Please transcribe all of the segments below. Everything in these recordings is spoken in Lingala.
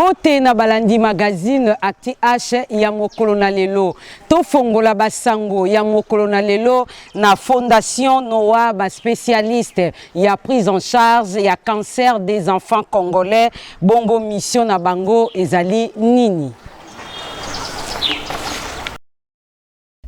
Mbote na balandi magazine Acti H ya mokolo na lelo. To fongola basango ya mokolo na lelo na Fondation Noah ba spécialiste ya prise en charge ya cancer des enfants congolais. Bongo mission na bango ezali nini?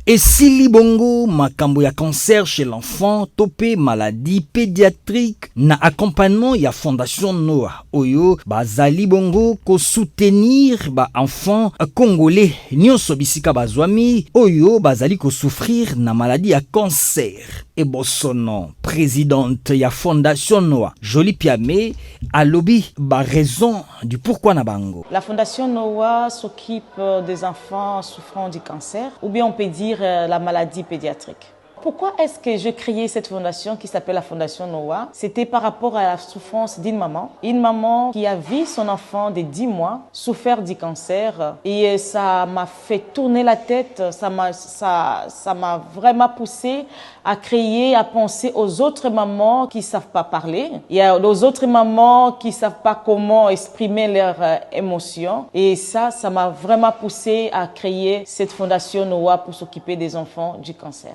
Et si bongo makambo ya cancer chez l'enfant, topé maladie pédiatrique na accompagnement ya Fondation Noah oyo bazali bongo ko soutenir ba enfant congolais nyonso bisika bazwami oyo bazali ko souffrir na maladie ya cancer. Et bosono présidente ya Fondation Noah Jolie Piamé a lobby ba raison du pourquoi na bango. La Fondation Noah s'occupe des enfants souffrant du cancer, ou bien on peut dire la maladie pédiatrique. Pourquoi est-ce que j'ai créé cette fondation qui s'appelle la Fondation Noah? C'était par rapport à la souffrance d'une maman. Une maman qui a vu son enfant de 10 mois souffrir du cancer et ça m'a fait tourner la tête, ça m'a vraiment poussé à créer, à penser aux autres mamans qui ne savent pas parler. Il y a aux autres mamans qui ne savent pas comment exprimer leurs émotions. Et ça m'a vraiment poussé à créer cette Fondation Noah pour s'occuper des enfants du cancer.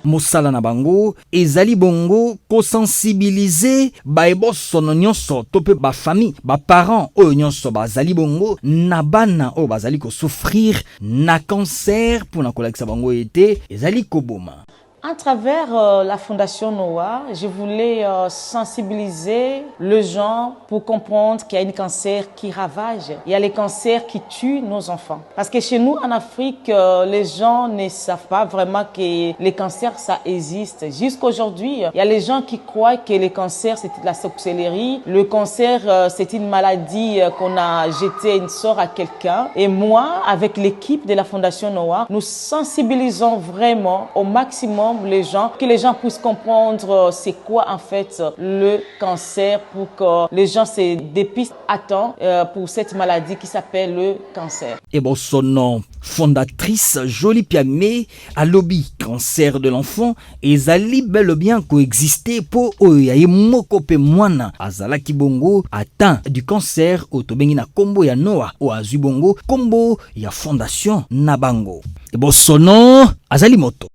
Na bango ezali bongo ko sensibiliser ba ebosono nyonso tope ba famille ba parents oyo nyonso bazali bongo na bana oyo bazali ko souffrir na cancer pour na kolakisa bango ete ezali koboma. À travers la Fondation Noah, je voulais sensibiliser les gens pour comprendre qu'il y a un cancer qui ravage. Il y a les cancers qui tuent nos enfants. Parce que chez nous, en Afrique, les gens ne savent pas vraiment que les cancers, ça existe. Jusqu'aujourd'hui, il y a les gens qui croient que les cancers, c'est de la sorcellerie. Le cancer, c'est une maladie qu'on a jeté une sort à quelqu'un. Et moi, avec l'équipe de la Fondation Noah, nous sensibilisons vraiment au maximum que les gens puissent comprendre c'est quoi en fait le cancer pour que les gens se dépistent à temps pour cette maladie qui s'appelle le cancer. Et bon, son nom, fondatrice Jolie Piamé à lobby cancer de l'enfant et zali bel bien coexister pour oyaye mokope mwana azala kibongo atteint du cancer otobengi na kombo ya Noah o azubongo kombo ya Fondation Nabango. Et bon, son nom azali moto.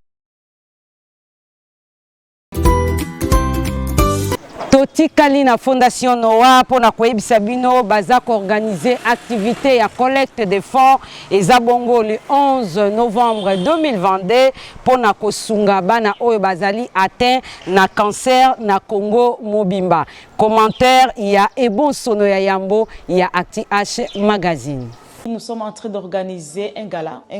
Totikali na Fondation Noah pour na koyebisa bino baza ko organiser activité ya collecte de fonds eza bongo le 11 novembre 2022 pour na kosunga bana oyo bazali atteint na cancer na Congo Mobimba. Commentaire il y a Ebon Sono ya Yambo, il y a Acti H Magazine. Nous sommes en train d'organiser un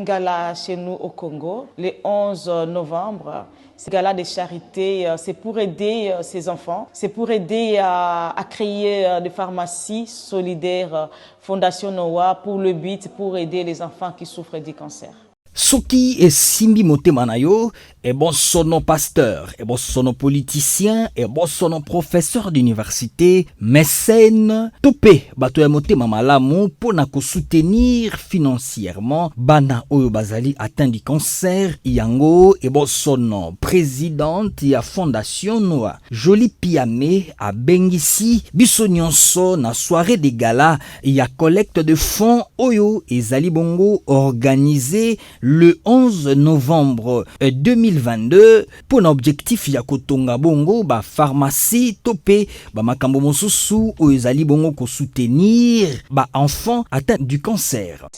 gala chez nous au Congo, le 11 novembre. Ce gala de charité, c'est pour aider ces enfants, c'est pour aider à créer des pharmacies solidaires, Fondation Noah, pour le but, pour aider les enfants qui souffrent du cancer. Soki et Simbi Motemanayo, et bon son pasteur, et bon son politicien, et bon son professeur d'université, mécène, topé, bato ya motema malamu pour na ko soutenir financièrement bana oyo bazali atteint du cancer, yango, et bon son présidente ya Fondation Noah Jolie Piamé a bengisi biso nyonso na soirée de gala ya collecte de fonds oyo ezali bongo organisé le 11 novembre 2022 pour un objectif ya kotonga bongo ba pharmacie topé ba makambo mosusu o ezali bongo ko soutenir ba enfants atteints du cancer.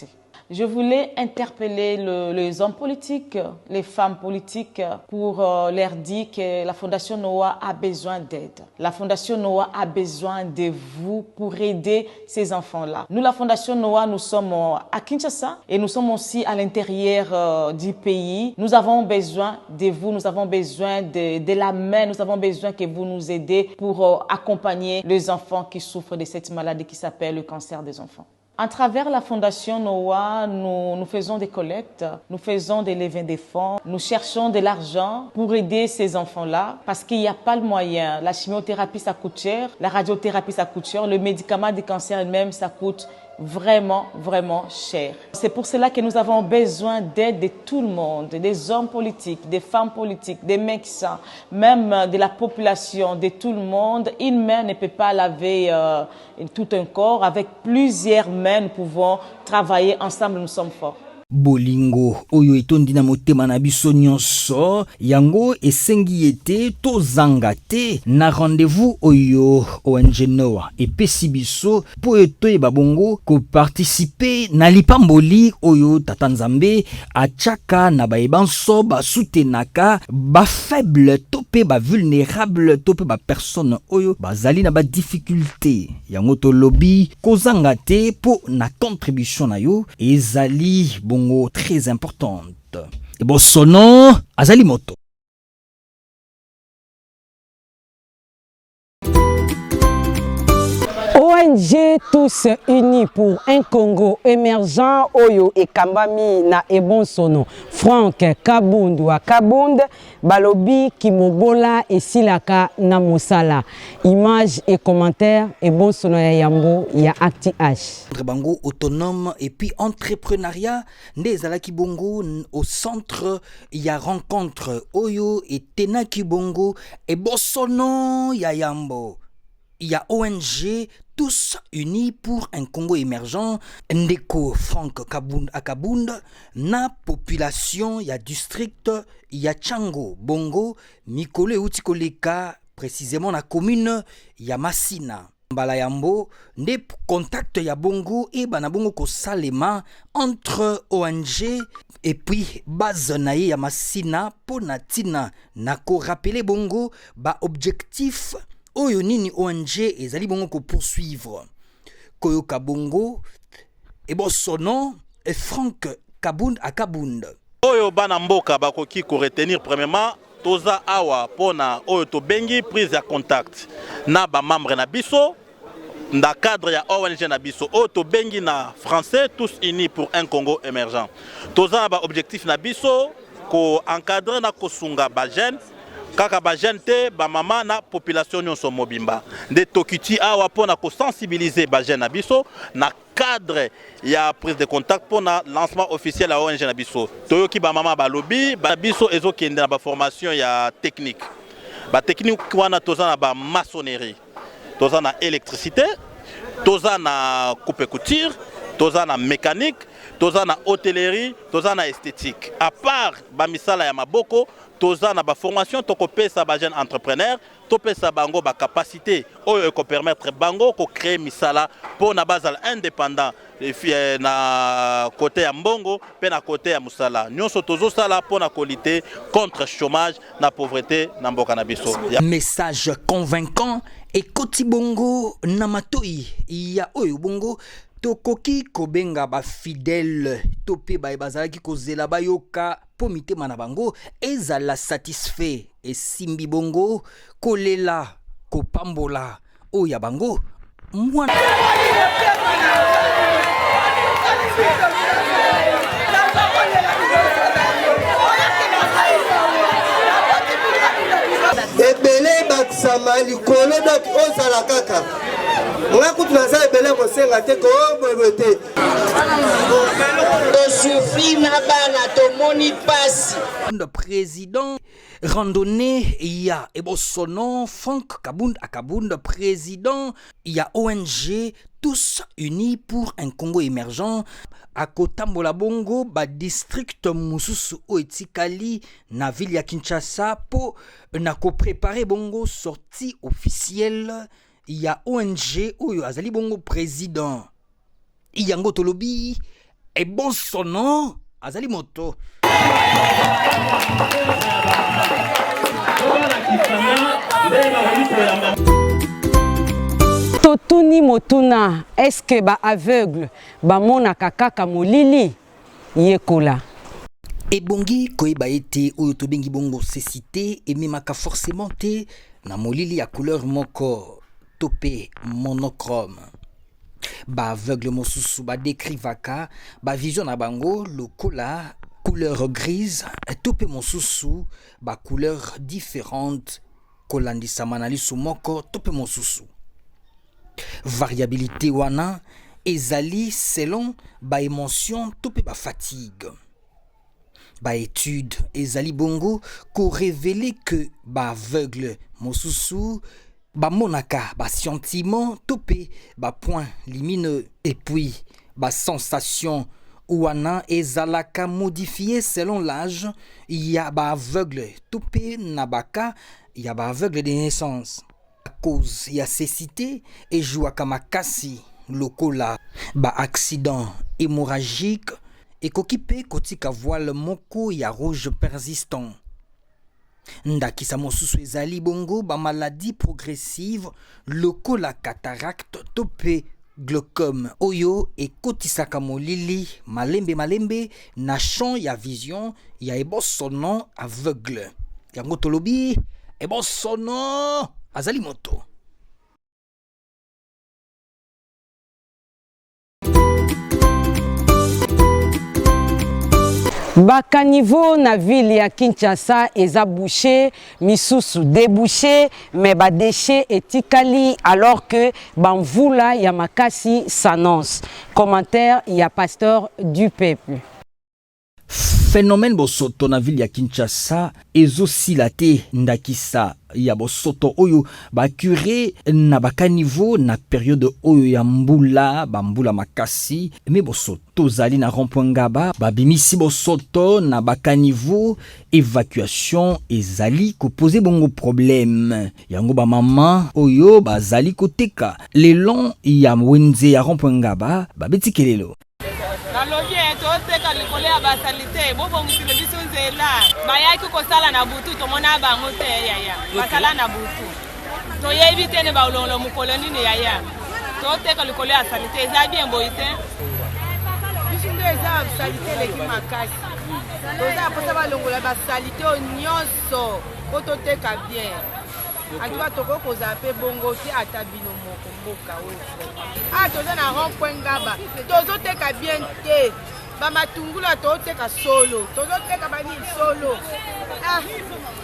Je voulais interpeller les hommes politiques, les femmes politiques pour leur dire que la Fondation Noah a besoin d'aide. La Fondation Noah a besoin de vous pour aider ces enfants-là. Nous, la Fondation Noah, nous sommes à Kinshasa et nous sommes aussi à l'intérieur du pays. Nous avons besoin de vous, nous avons besoin de la main, nous avons besoin que vous nous aidez pour accompagner les enfants qui souffrent de cette maladie qui s'appelle le cancer des enfants. À travers la Fondation Noah, nous faisons des collectes, nous faisons des levées de fonds, nous cherchons de l'argent pour aider ces enfants-là parce qu'il n'y a pas le moyen. La chimiothérapie, ça coûte cher, la radiothérapie, ça coûte cher, le médicament du cancer même, ça coûte vraiment, vraiment cher. C'est pour cela que nous avons besoin d'aide de tout le monde, des hommes politiques, des femmes politiques, des médecins, même de la population, de tout le monde. Une main ne peut pas laver tout un corps. Avec plusieurs mains, nous pouvons travailler ensemble, nous sommes forts. Bolingo oyo etondi na motema na biso nyonso yango esengi ete tozanga te na rendez-vous oyo ONG Noah epesi biso po toyeba bongo ko participer na lipamboli oyo Tata Nzambe atiaka na bayebanso basutenaka ba faible to pe ba vulnérable to pe ba personne oyo bazali na ba difficulté yango tolobi kozanga te po na contribution na yo ezali bongo très importante. Et bon, son nom, Azali Moto. ONG Tous Unis pour un Congo émergent Oyo et Kambami na Ebonsono Frank Kabundu à Kabund Balobi Kimobola et Silaka na Mosala. Images et commentaires Ebonsono ya Yambo ya Acti H. Bango autonome et puis entrepreneuriat Ndezala Kibongo au centre il y a rencontre Oyo et Tena Kibongo et Bonsono ya Yambo. Il y a ONG Tous Unis pour un Congo émergent, Ndeko Frank Kabund à Kabund, na population, il y a district, il y a Tchango, Bongo, Mikole Utikoleka, précisément la commune, il y a Massina. Balayambo, ne contact ya Bongo et Banabongo ko salema entre ONG et puis base naye ya Massina pour natina nako rappeler Bongo ba objectif Oyo nini ONG ezali bongo ko poursuivre Koyo Kabongo et bon son nom est Frank Kabund à Kabund. Oyo bana mboka bakoki ko retenir premièrement toza awa pona oyo to bengi prise ya contact na ba membre na biso na cadre ya ONG na biso oyo to bengi na français Tous Unis pour un Congo émergent. Toza ba objectif na biso ko encadrer na ko sunga ba jeune kaka ba jeune te ba mama na population nyonso mobimba de tokiti awa pona ko sensibiliser ba jeune na biso na cadre ya prise de contact pour na lancement officiel à ONG na biso toyoki ba mama ba lobby ba biso ezokende na ba formation ya technique ba technique wana toza na ba maçonnerie toza na électricité toza na coupe couture toza na mécanique toza na hôtellerie toza na esthétique à part ba misala ya maboko toza na ba formation to ko pesa ba jeune entrepreneur to pesa bango ba capacité oyo ko permettre bango ko créer misala pour na basal indépendant na côté ya mbongo pe na côté ya musala nyonso tozo sala pour na lutter contre chômage na pauvreté na mboka na biso. Message convaincant et koti bongo na matoi ya oyo bongo tokoki kobenga ba fidèle topé ba bazalaki kozela bayoka po mitema na bango ezala satisfait et simbi bongo kolela kopambola oya bango mwana ebele bakisama likolo donc ozala kaka nga kutu naza ebele kosenga te koboyeboye te tosufi na bana tomoni pasi. Le président randonnée il y a Ebosono Frank Kabund à Kabund président il y a ONG Tous Unis pour un Congo émergent à Kotambola Bongo ba district mususu oetikali na ville ya Kinshasa po na ko préparer bongo sortie officielle il y a ONG oyo azali bongo président Iyango Tolobi et bon son nom azali moto Totuni motuna est-ce que ba aveugle ba mona kaka molili yekola ebongi koyeba ete oyo tobengi bongo cécité ememaka forcément te na molili ya couleur moko topé monochrome ba aveugle mosusu ba décrivaka ba vision na bango lokola couleur grise topé mosusu ba couleur différente kolandisa manali moko topé mosusu variabilité wana ezali selon ba émotion to pe ba fatigue. Ba étude ezali bongo ko révéler que ba aveugle mosusu ba monaka ba sentiment to pe ba point lumineux et puis ba sensation ouana ezalaka modifié selon l'âge. Il y a ba aveugle to pe nabaka, il y a ba aveugle de naissance. À cause ya cécité et jouaka makasi lokola ba accident hémorragique et kokipe kotika voile moko ya rouge persistant. Ndakisa mosusu ezali bongo ba maladie progressive lokola cataracte tope glaucome oyo ekotisaka molili malembe na champ ya vision ya ebosono aveugle. Yango tolobi ebosono azali moto. Bakanivo na ville ya Kinshasa eza bouché, misusu débouché, mais ba déchet etikali alors que banvula ya makasi s'annonce. Commentaire ya pasteur du peuple. Phénomène bosoto na ville ya Kinshasa ezosila te ndakisa ya bosoto oyo bakure na bakanivo na période oyo ya mbula bambula makasi me bosoto zali na rond-point Ngaba babimisi bosoto na bakanivo évacuation ezali ko poser bongo problème yango ba mama oyo bazali koteka le long ya wenze ya rond-point Ngaba babetikelelo nalobi toteka likolo ya basalite bobongisile biso nzela bayaki kosala na butu tomona bango te yaya basala na butu toyebi te ne baolongolo mokolo nini yaya toteka likolo ya salite eza bien boyi te biso nde eza salite eleki makasi toza posa balongola basalite oyo nyonso po toteka bien atuka tokoki kozala mpe bongo te ata bino moko mboka oyo toza na rond-point Ngaba tozoteka bien te bamatungula tozoteka solo tozoteka banini solo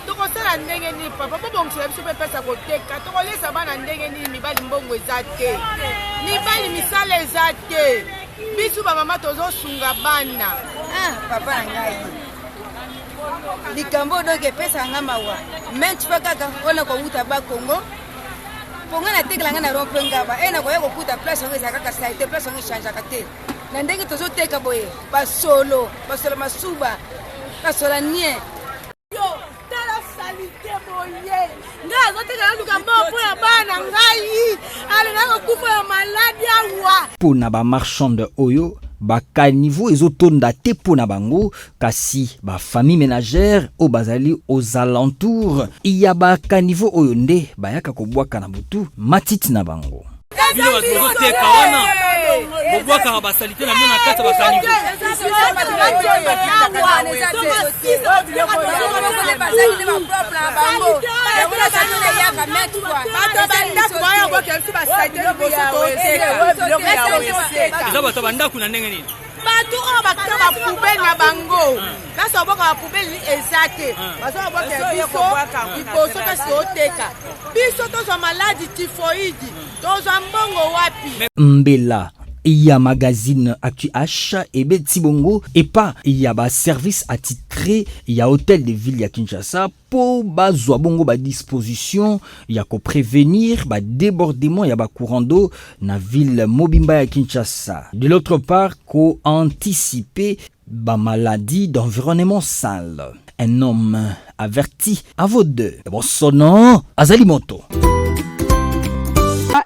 tokosala ndenge nini papa po bongisela biso mpe pesa koteka tokolesa bana ndenge nini mibali mbongo eza te mibali misala eza te biso bamama tozosunga bana papa na ngai likambo donc epesa nga mawa me tipa kaka mpona kowuta bakongo mponga natekelanga na rond-point Ngaba nakoya kokuta place yango ezala kaka salite place yango echangeaka te na ndenge tozoteka boye basolo masuba basola nie tala salite boye nga azoteka naluka mbo mpo ya bana ngai alingaka kufa ya maladi awa mpona bamarchande oyo bakanivo ezotonda te pona bango kasi bafamille ménagère o bazali aux alentours iya bakanivo oyo nde bayaka kobwaka na butu matiti na bango bino bazoteka wana bobwaka basalite na bino na kati ya bakanivo eza bato bandaku na ndenge nini bato oyo bakita bapubele na bango basi oboka bapubele eza te bazoboka biso liboso kasi oteka biso tozwa maladi tifoidi tozwa mbongo wapi mbela ya magazine Actu H et beti bongo et pas il y a ba service attitré il y a hôtel de ville ya Kinshasa pour bazwa bongo ba disposition ya ko prévenir ba débordement ya ba courant d'eau na ville mobimba ya Kinshasa de l'autre part ko anticiper ba maladie d'environnement sale un homme averti à vos deux bon son nom azali moto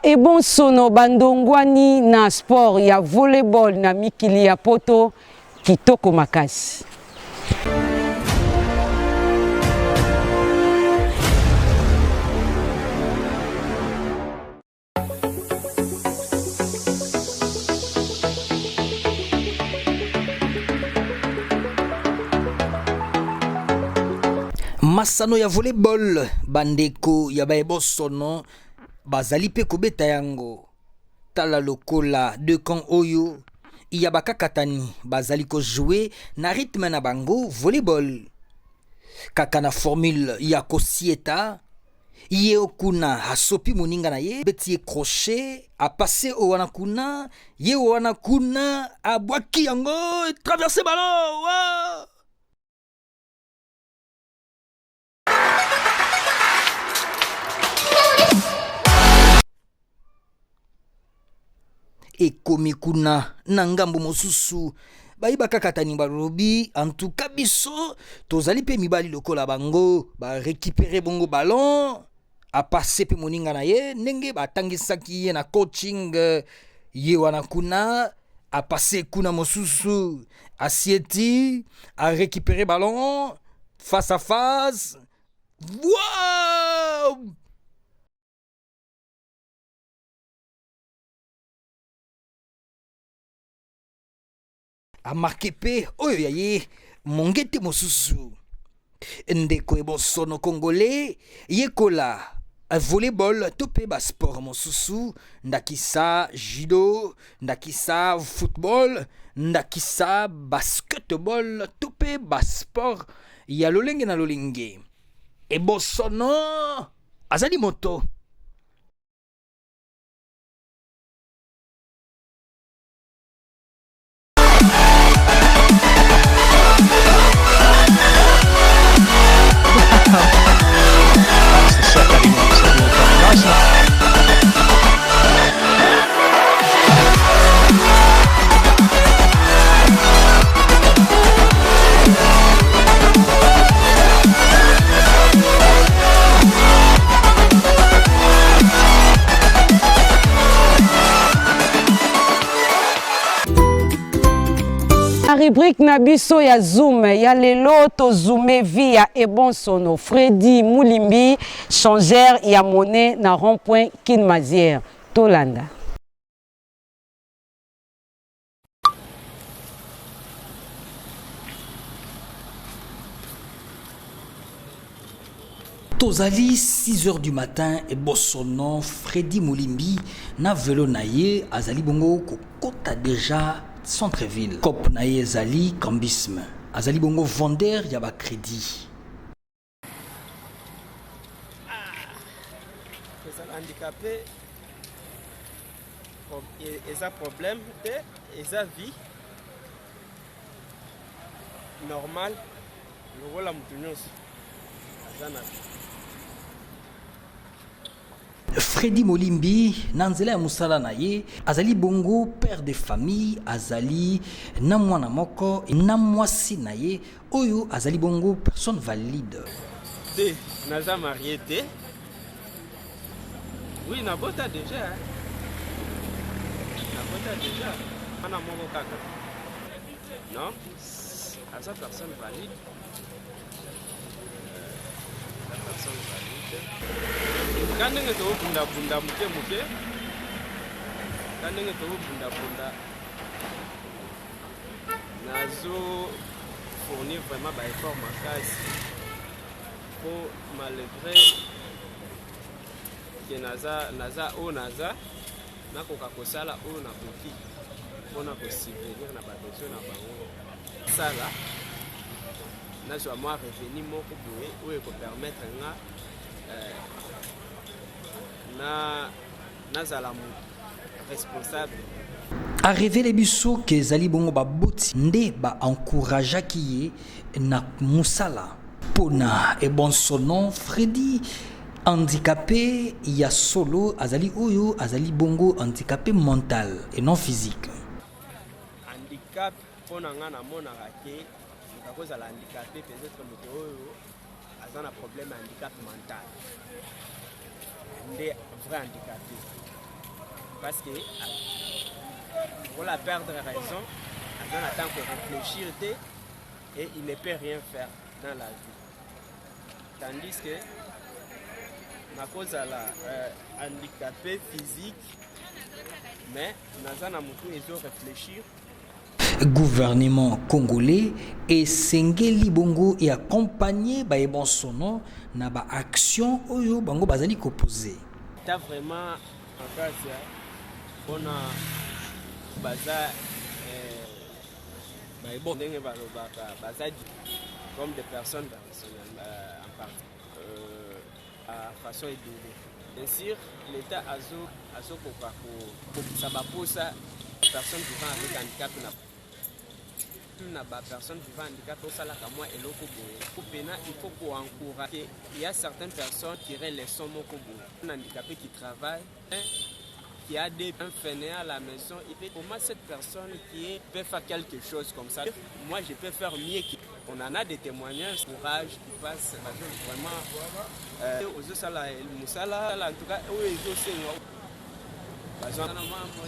e bon sono bandongwani na sport ya volleyball na mikili ya poto kitoko makasi. Masano ya volleyball bandeko ya baebosono bazali pe kobeta yango tala lokola de camp oyo iya bakakatani bazali ko jouer na rythme na bango volleyball kaka na formule ya kosieta ye okuna asopi moninga na ye beti ye crochet apase o wana kuna ye wana kuna abwaki yango traverser ballon wow! Ekomi kuna na ngambo mosusu bayiba kakatani balobi en tout cas biso tozali pe mibali lokola bango ba récupérer bongo ballon a passer pe moninga na ye ndenge batangisaki ye na coaching ye wana kuna a passer kuna mosusu asieti a récupérer ballon face à face. Wow! A marqué pe oyo yaye mongete mosusu ndeko ebosono congolais yekola volleyball to pe ba sport mosusu ndakisa judo ndakisa football ndakisa basketball to pe ba sport ya lolenge na lolenge ebosono azali moto. That's the shot that he wants to do. Nice enough. Rubrique Nabiso ya Zoom, ya lelo to zoomé via Ebonsono, Freddy Moulimbi, changeur ya monnaie na rond-point Kinmazière, Tolanda. Tozali 6h du matin et Bossono, Freddy Moulimbi, na velo naye, azali bongo kokota déjà centre-ville. Kop naye zali cambisme. Azali bongo vendeur yaba crédit. Les handicapés, ils ont problème de ils ont vie normale. Le rôle à Moutounios. Freddy Moulimbi, nanzela ya musala na ye, azali bongo père de famille, azali na mwana moko, na mwasi na ye, oyo azali bongo personne valide. Deux, naza marié deux. Oui, nabota déjà. Nabota déjà. Ana moko kaka. Non, à sa personne valide. La personne valide. Quand on est au bunda bunda muke muke, quand on est au bunda bunda, nazo fournir vraiment des efforts marqués pour malgré que naza o naza na koka sala o na koki pour na subvenir na besoin na bango sala na zo moi revenu moko boye o ko permettre nga na responsable. A révélé biso que zali bongo ba boti nde ba encourageaki ye na musala pona et bon son nom Freddy handicapé ya solo azali oyo azali bongo handicapé mental et non physique. Handicap pona nga na mona ke ka cause la handicapé peut-être moto oyo azana problème handicap mental. Des vrais handicapés. Parce que pour la perdre raison, il attend que réfléchir et il ne peut rien faire dans la vie. Tandis que à cause de la handicapé physique, mais nous avons réfléchir. Gouvernement congolais et Sengeli Bongo et accompagné by bon sono na ba action oyo bango bazali koposer. T'as vraiment en face on a baza bon baza comme des personnes en partie façon édulée. Bien sûr, l'État a personnes vivant avec handicap na personnes vivant handicap au salaka moi et loko boye. Il faut qu'on encourage. Il y a certaines personnes qui relaient les sommes au kobo. Un handicapé qui travaille, qui a des fainéants à la maison, il fait comment cette personne peut faire quelque chose comme ça. Moi, je peux faire mieux. On en a des témoignages, courage qui passe vraiment aux Osala et Moussala, en tout cas, oui, ils ont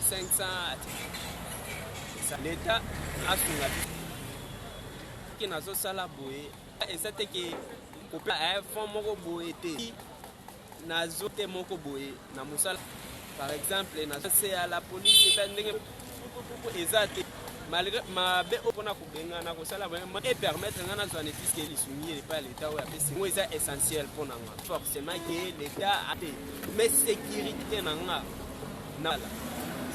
500. L'État a son avis. Qui n'a pas ça la boue. Et c'était que couple a un fond moko boue. Nazo te moko boue. Na Moussala. Par exemple, c'est à la police. Exact. Malgré ma bé opona kubenga na kosala et permettre ngana zo bénéfice que les soumis pas l'État ou c'est essentiel pour nous. Forcément que l'État a mais sécurité nanga nala.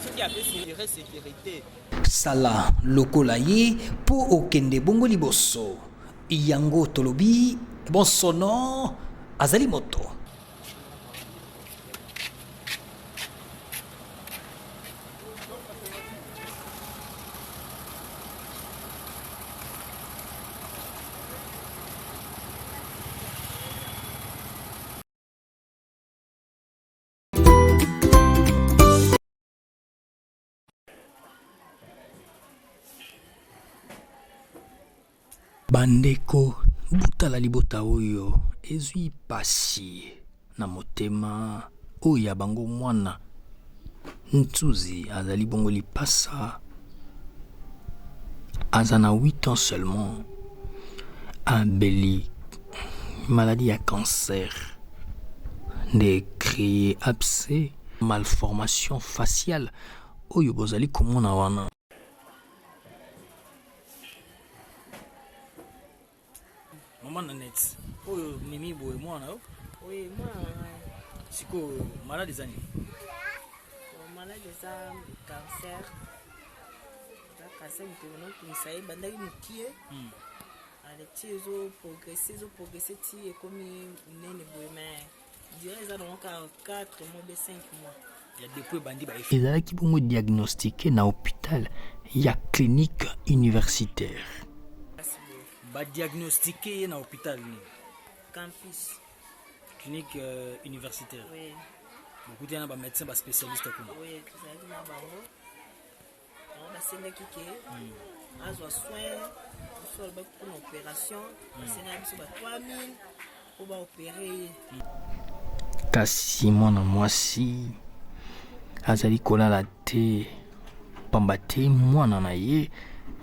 Ce qui a fait sécurité. Sala lokola ye po okende bongo liboso. Yango tolobi bon sono azali moto. Bandeko butala libota oyo ezwi pasi na motema oya bango mwana Ntsuzi azali bongo lipasa azana 8 ans seulement abeli maladie à cancer de créer abcès malformation faciale oyo bozali komona wana. Maman Nanette, oyo nimi boye mwana yo? Oui, mwana. Siko malade zani? Malade za cancer. Za cancer mtono kunisai bandaki mukie. Aleti zo progresser ti ekomi nene boye mais dirais za donc 4 mois de 5 mois. Ya depuis bandi ba ezalaki bongo diagnostiqué na hôpital ya clinique universitaire. Ba diagnostiqué na hôpital ni campus clinique universitaire. Oui. Beaucoup de médecins ba spécialistes comme. Oui, ça dit na bango. On va senda kike. Azwa soin, soit ba pour une opération, senda biso ba 3000 pour ba opérer. Kasi mwana mwasi azali kolala te pamba te mwana na ye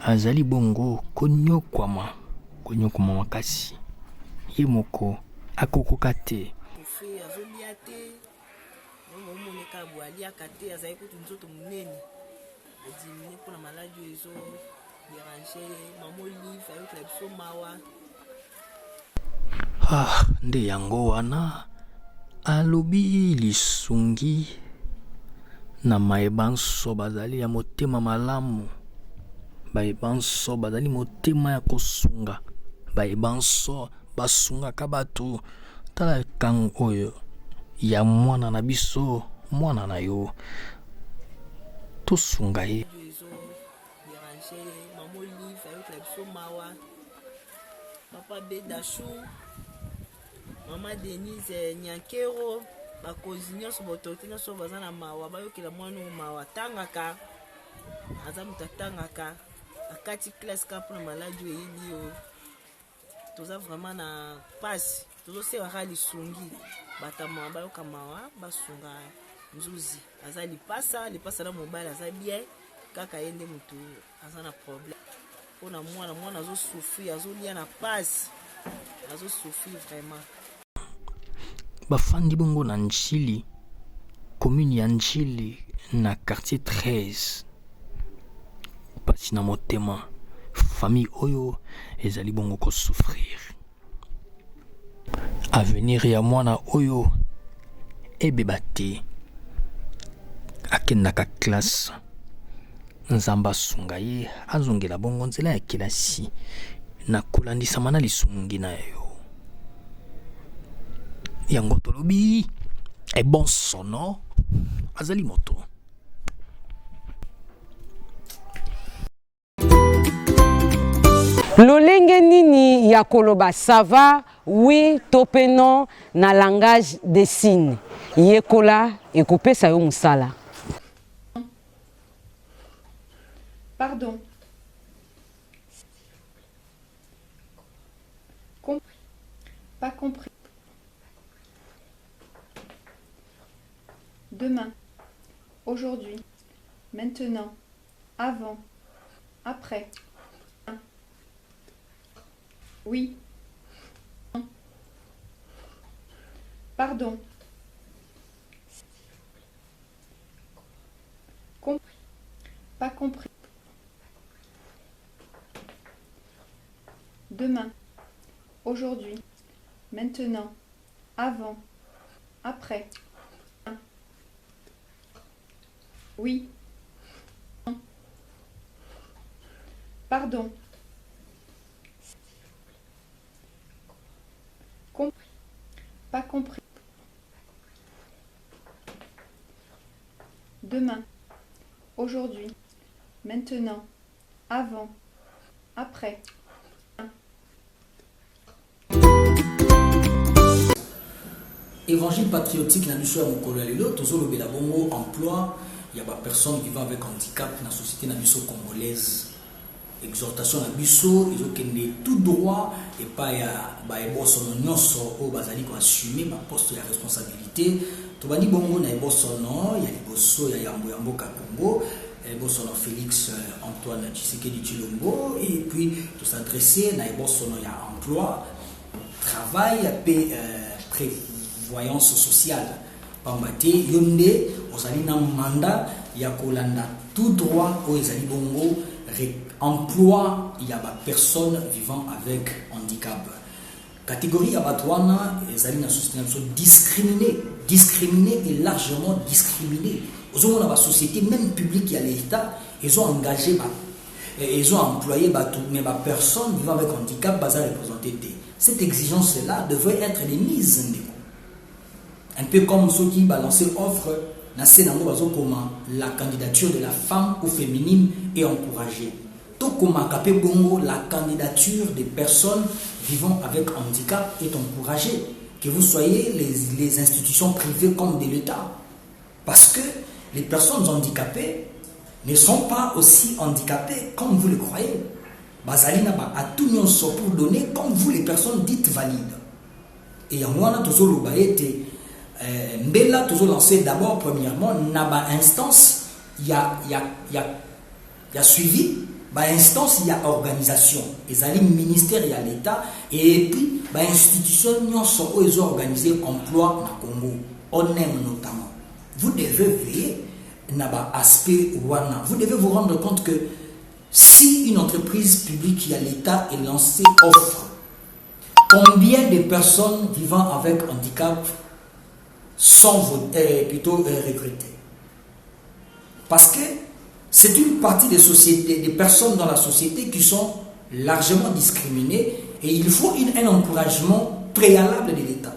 azali bongo konyokwama makasi ye moko akokoka te. Azolia te omoneka bwaliaka te azali kutu nzoto monene adimine mpona maladi ezo dérange mamo live ayokela biso mawa. Nde yango wana alobi lisungi na maebanso bazali ya motema malamu, baebanso bazali motema ya kosunga, baebanso basungaka bato. Tala kang oyo ya mwana na biso, mwana na yo tosunga ye. Papa Bedachou, Maman Denise Nyankero, bakozi nyonso botoki nyonso baza na mawa bayokela mwana mawa tangaka aza mutu atangaka akati classe ka mpona maladi eyeli yo toza vraiment na pasi tozosekaka lisungi batamawa bayoka mawa basunga nzuzi aza lipasa na mobali aza bien kaka ye nde mutu aza na problème mpona mwana azosouffrir azolia na pasi azosouffrir vraiment. Bafandi bongo na Njili, commune ya Njili na quartier 13. Pasi na motema, famille oyo ezali bongo ko souffrir. Avenir ya mwana oyo ebeba te. Akendaka classe. Nzamba sunga ye azongela bongo nzela ya kelasi na kolandisama na lisungi na yo. yango tolobi e bon sono azali moto. Lolenge nini ya koloba ça va oui topeno na langage des signes yekola ekopesa yo musala. Pardon. Pas compris. Demain. Aujourd'hui. Maintenant. Avant. Après. Oui. Pardon. Pas compris. Demain. Aujourd'hui. Maintenant. Avant. Après. Oui. Pardon. Pas compris. Demain. Aujourd'hui. Maintenant. Avant. Après. Évangile patriotique na biso ya mokolo ya lelo tozolobela bongo emploi ya bapersone vivant avec handicap na société na biso congolaise. Exhortation na biso ezokende tout droit et pas ya baebosono nyonso oyo bazali koassume baposte ya responsabilité tobandi bongo na ebosono ya liboso ya yambo ya mboka Congo ebosono Félix Antoine Tshisekedi Tshilombo et puis to s'adresser na ebosono ya emploi travail et prévoyance sociale pambate yonde ozali na mandat ya kolanda tout droit oyo ezali bongo emploi il y a des personnes vivant avec handicap. Catégorie abatouana, les alliés sont discriminés et largement discriminés. Ils ont la société, même publique, il y a l'État, ils ont engagé, ils ont employé mais les personnes vivant avec handicap, basées représentées. Cette exigence-là devrait être mise en un peu comme ceux qui balançaient offre, la candidature de la femme ou féminine est encouragée. La candidature des personnes vivant avec handicap est encouragée. Que vous soyez les institutions privées comme de l'État. Parce que les personnes handicapées ne sont pas aussi handicapées comme vous le croyez. Bazalina ba a tout nyonso pour donner comme vous les personnes dites valides. Et en moi, toujours le Mbela, toujours lancé d'abord, premièrement, naba instance, il y a suivi. Bah instance il y a organisation les alliés ministère il y a l'État et puis bah institution sont ils ont organisé emploi na Congo on aime notamment vous devez veiller naba aspect wana vous devez vous rendre compte que si une entreprise publique qui a l'État est lancée offre combien de personnes vivant avec handicap sont plutôt recrutées parce que c'est une partie des sociétés, des personnes dans la société qui sont largement discriminées et il faut un encouragement préalable de l'État.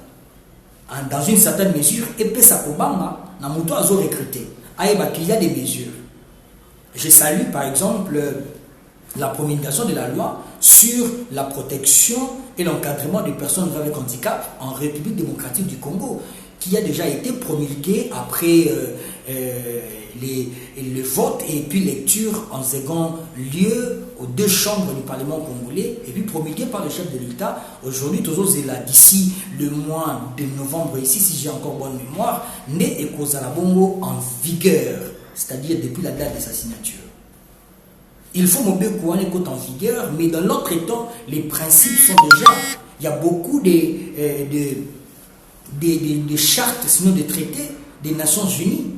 Dans une certaine mesure, et puis ça Obama, n'a pas recruté. Il y a des mesures. Je salue par exemple la promulgation de la loi sur la protection et l'encadrement des personnes avec handicap en République démocratique du Congo, qui a déjà été promulguée après le vote et puis lecture en second lieu aux deux chambres du Parlement congolais et puis promulguée par le chef de l'État. Aujourd'hui, d'ici le mois de novembre, ici, si j'ai encore bonne mémoire, né et Kozalabongo en vigueur, c'est-à-dire depuis la date de sa signature. Il faut mobile Kouane en vigueur, mais dans l'autre temps, les principes sont déjà. Il y a beaucoup de chartes, sinon des traités des Nations Unies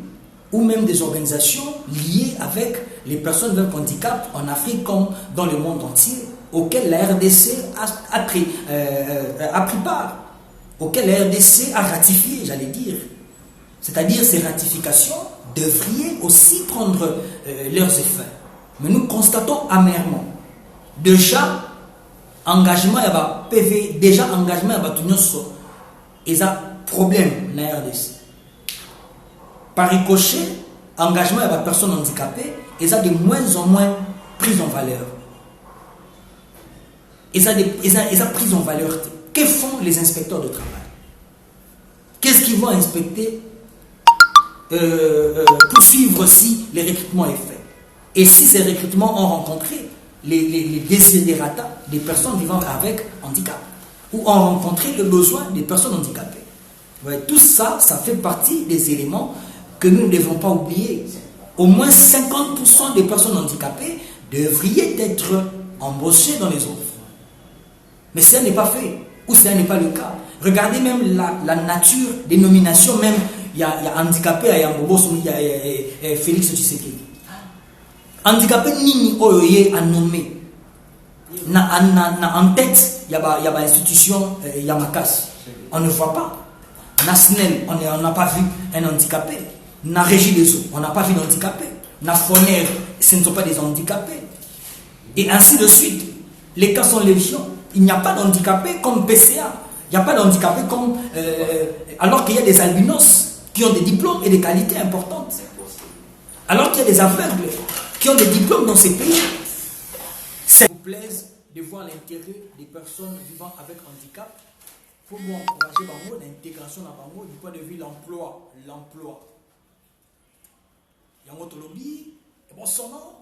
ou même des organisations liées avec les personnes avec handicap en Afrique comme dans le monde entier, auxquelles la RDC a pris part, auxquelles la RDC a ratifié, j'allais dire. C'est-à-dire ces ratifications devraient aussi prendre leurs effets. Mais nous constatons amèrement, engagement, il y a PV, déjà engagement, il y a et ça problème na RDC. Par ricochet, engagement de la personne handicapée, ils ont de moins en moins pris en valeur. Ils ont pris en valeur. Que font les inspecteurs de travail? Qu'est-ce qu'ils vont inspecter pour suivre si les recrutements est fait? Et si ces recrutements ont rencontré les desiderata des personnes vivant avec handicap ou ont rencontré le besoin des personnes handicapées. Ouais, tout ça, ça fait partie des éléments que nous ne devons pas oublier. Au moins 50% des personnes handicapées devraient être embauchées dans les offres. Mais cela n'est pas fait, ou cela n'est pas le cas. Regardez même la nature des nominations, même il y a handicapé, il y a Mbobos, il y a Félix Tshisekedi. Handicapé nini oyoye a nommé. En tête, il y a une institution, il y a Makas. On ne voit pas. National, on n'a pas vu un handicapé. Na Régie des eaux, on n'a pas vu d'handicapé. Na Foner, ce ne sont pas des handicapés. Et ainsi de suite. Les cas sont légion. Il n'y a pas d'handicapés comme PCA. Il n'y a pas d'handicapés comme... alors qu'il y a des albinos qui ont des diplômes et des qualités importantes. Alors qu'il y a des aveugles qui ont des diplômes dans ces pays. Ça vous plaise de voir l'intérêt des personnes vivant avec handicap pour nous encourager l'intégration dans du point de vue de l'emploi. Il y a un autre lobby, et bon, son nom.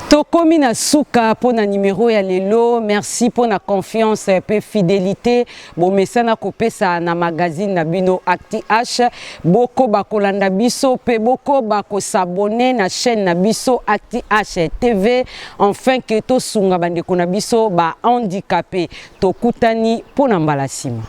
Tokomi na suka pour na numéro ya lelo. Merci pour na confiance et fidélité. Bo mesana kopesa na magazine na bino Acti H. Boko bakolanda biso pe boko bako s'abonner na chaîne na biso Acti H TV. Enfin que to sunga bande ko na biso ba handicapé. Tokutani pour na mbalasima.